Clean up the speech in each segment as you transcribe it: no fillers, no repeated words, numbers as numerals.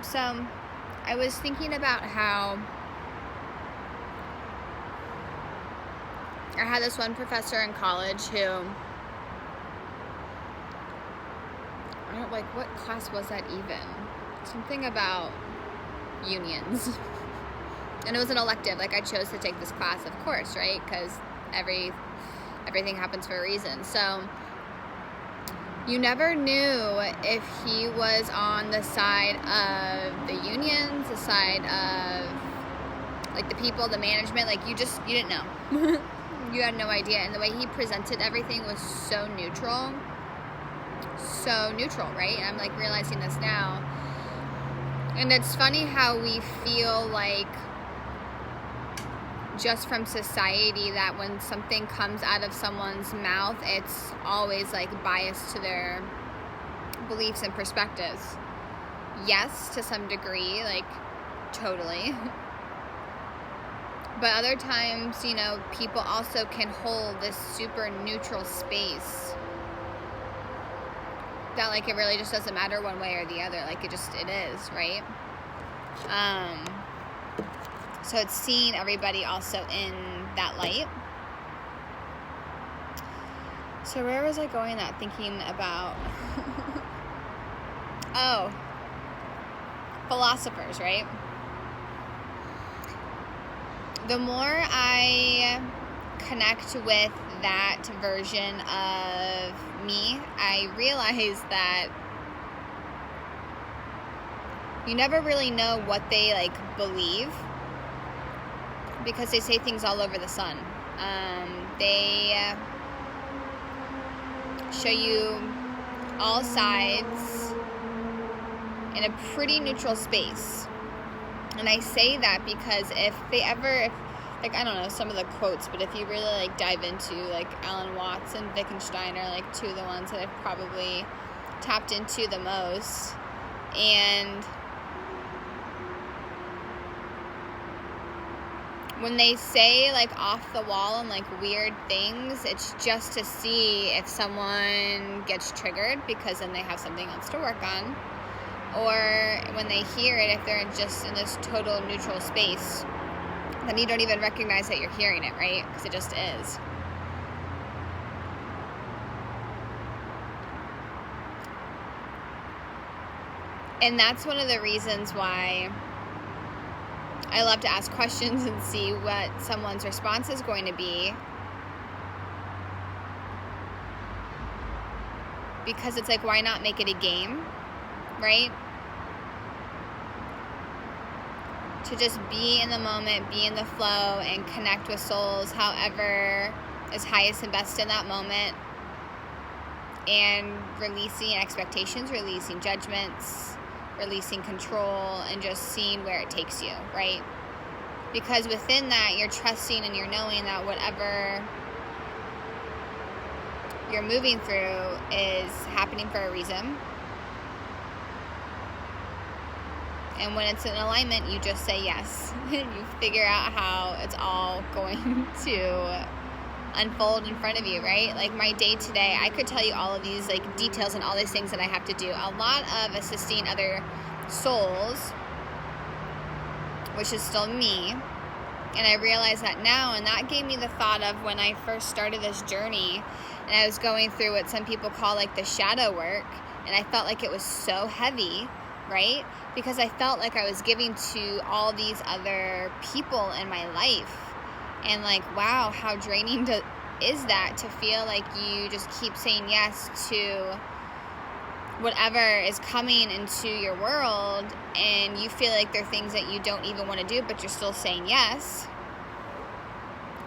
So I was thinking about how I had this one professor in college who, I don't like, what class was that even? Something about unions. And it was an elective. Like, I chose to take this class, of course, right? Because everything happens for a reason. So you never knew if he was on the side of the unions, the side of, like, the people, the management. Like, you didn't know. You had no idea. And the way he presented everything was so neutral. So neutral, right? I'm, like, realizing this now. And it's funny how we feel like, just from society, that when something comes out of someone's mouth, it's always like biased to their beliefs and perspectives. Yes, to some degree, like totally. But other times, people also can hold this super neutral space that, like, it really just doesn't matter one way or the other. Like, it is, right? So it's seeing everybody also in that light. So where was I going at thinking about? Oh, philosophers, right? The more I connect with that version of me, I realize that you never really know what they, like, believe, because they say things all over the sun. They show you all sides in a pretty neutral space. And I say that because if they ever, like, I don't know some of the quotes, but if you really, like, dive into, like, Alan Watts and Wittgenstein are, like, two of the ones that I've probably tapped into the most. And when they say, like, off the wall and, like, weird things, it's just to see if someone gets triggered, because then they have something else to work on. Or when they hear it, if they're just in this total neutral space, then you don't even recognize that you're hearing it, right? Because it just is. And that's one of the reasons why I love to ask questions and see what someone's response is going to be. Because it's like, why not make it a game, right? To just be in the moment, be in the flow, and connect with souls however is highest and best in that moment. And releasing expectations, releasing judgments, releasing control, and just seeing where it takes you, right? Because within that, you're trusting and you're knowing that whatever you're moving through is happening for a reason. And when it's in alignment, you just say yes. You figure out how it's all going to unfold in front of you, right? Like, my day today, I could tell you all of these, like, details and all these things that I have to do. A lot of assisting other souls, which is still me. And I realize that now, and that gave me the thought of when I first started this journey, and I was going through what some people call, like, the shadow work, and I felt like it was so heavy, right? Because I felt like I was giving to all these other people in my life. And, like, wow, how draining is that to feel like you just keep saying yes to whatever is coming into your world, and you feel like there are things that you don't even want to do, but you're still saying yes.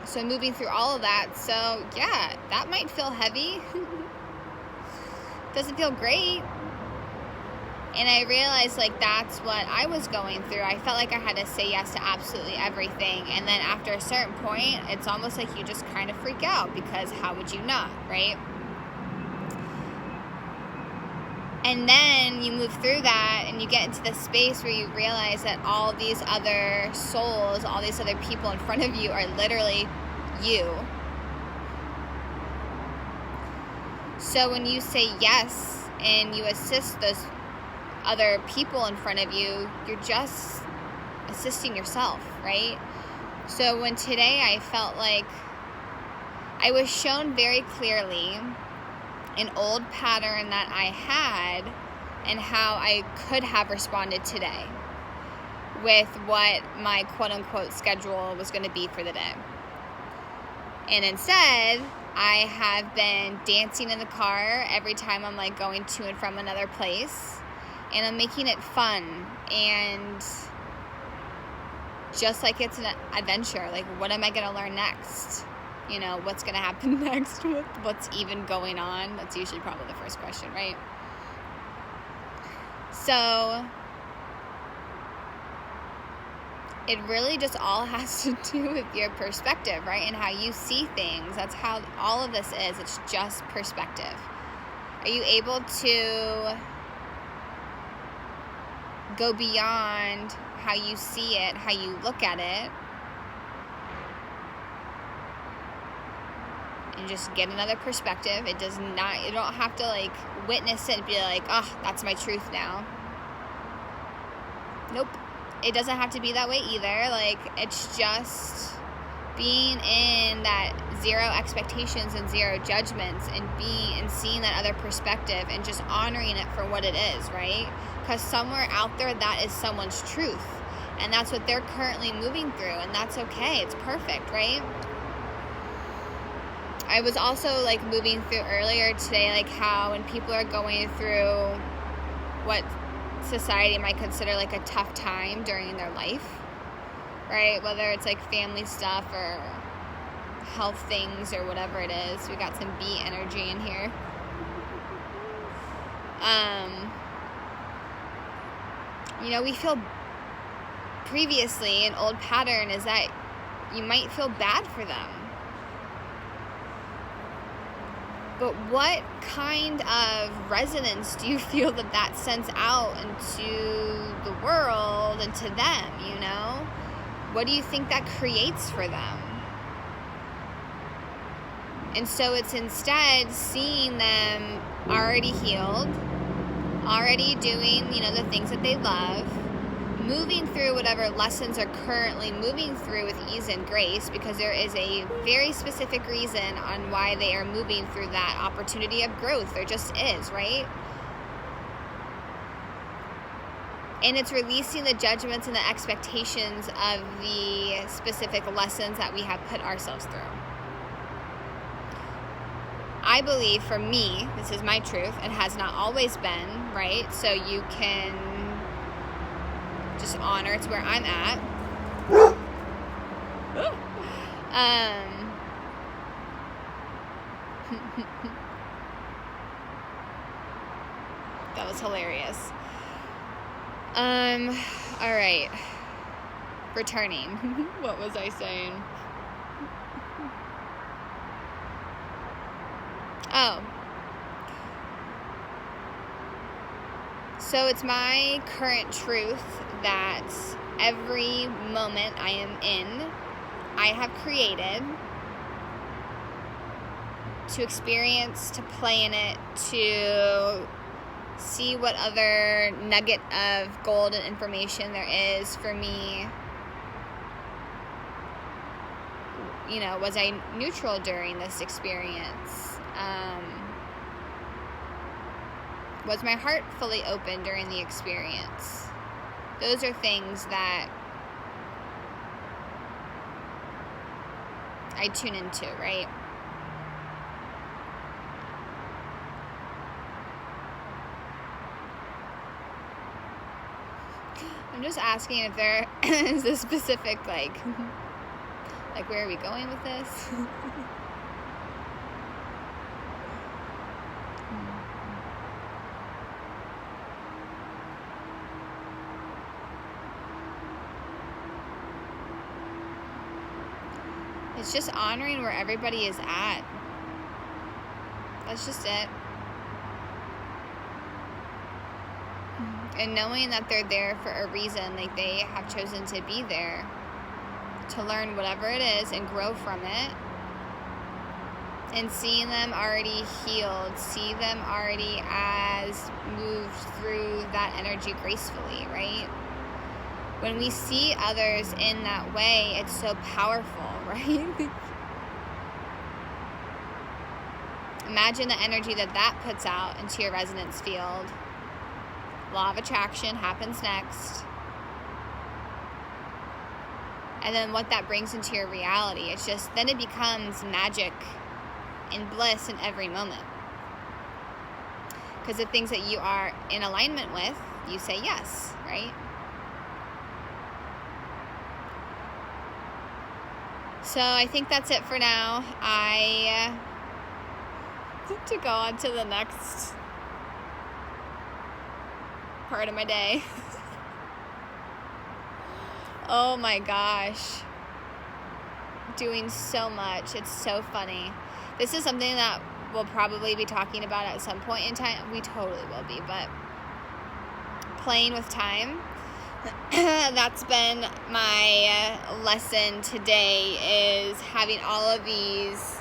So moving through all of that, so yeah, that might feel heavy. Doesn't feel great. And I realized, like, that's what I was going through. I felt like I had to say yes to absolutely everything. And then after a certain point, it's almost like you just kind of freak out, because how would you not, right? And then you move through that and you get into this space where you realize that all these other souls, all these other people in front of you are literally you. So when you say yes and you assist those other people in front of you, you're just assisting yourself, right? So when today I felt like I was shown very clearly an old pattern that I had and how I could have responded today with what my quote-unquote schedule was going to be for the day. And instead, I have been dancing in the car every time I'm like going to and from another place, and I'm making it fun and just like it's an adventure. Like, what am I going to learn next? You know, what's going to happen next? What's even going on? That's usually probably the first question, right? So it really just all has to do with your perspective, right? And how you see things. That's how all of this is. It's just perspective. Are you able to go beyond how you see it, how you look at it, and just get another perspective? It does not, you don't have to like witness it and be like, oh, that's my truth now. Nope. It doesn't have to be that way either. Like, it's just being in that zero expectations and zero judgments and seeing that other perspective and just honoring it for what it is, right? Because somewhere out there, that is someone's truth. And that's what they're currently moving through. And that's okay. It's perfect, right? I was also like moving through earlier today, like how when people are going through what society might consider like a tough time during their life, right? Whether it's like family stuff or health things or whatever it is. We got some bee energy in here. You know, we feel previously an old pattern is that you might feel bad for them. But what kind of resonance do you feel that sends out into the world and to them, you know? What do you think that creates for them? And so it's instead seeing them already healed, already doing, you know, the things that they love, moving through whatever lessons are currently moving through with ease and grace, because there is a very specific reason on why they are moving through that opportunity of growth. There just is, right? And it's releasing the judgments and the expectations of the specific lessons that we have put ourselves through. I believe, for me, this is my truth, it has not always been, right? So you can just honor it's where I'm at. That was hilarious. All right. Returning. What was I saying? Oh. So it's my current truth that every moment I am in, I have created to experience, to play in it, to see what other nugget of gold and information there is for me. You know, was I neutral during this experience? Was my heart fully open during the experience? Those are things that I tune into, right? I'm just asking if there is a specific, like where are we going with this? It's just honoring where everybody is at. That's just it. And knowing that they're there for a reason, like they have chosen to be there to learn whatever it is and grow from it. and seeing them already healed, see them already as moved through that energy gracefully, right? When we see others in that way, it's so powerful, right? Imagine the energy that puts out into your resonance field. Law of attraction happens next. And then what that brings into your reality, it's just, then it becomes magic and bliss in every moment. Because the things that you are in alignment with, you say yes, right? So I think that's it for now. I need to go on to the next part of my day. Oh my gosh. Doing so much. It's so funny. This is something that we'll probably be talking about at some point in time. We totally will be, but playing with time. That's been my lesson today, is having all of these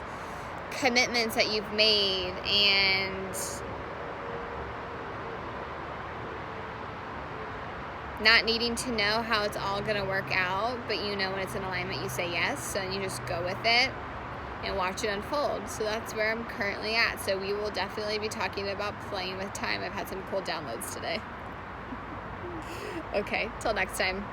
commitments that you've made and not needing to know how it's all going to work out, but you know when it's in alignment, you say yes, so then you just go with it and watch it unfold. So that's where I'm currently at. So we will definitely be talking about playing with time. I've had some cool downloads today. Okay, till next time.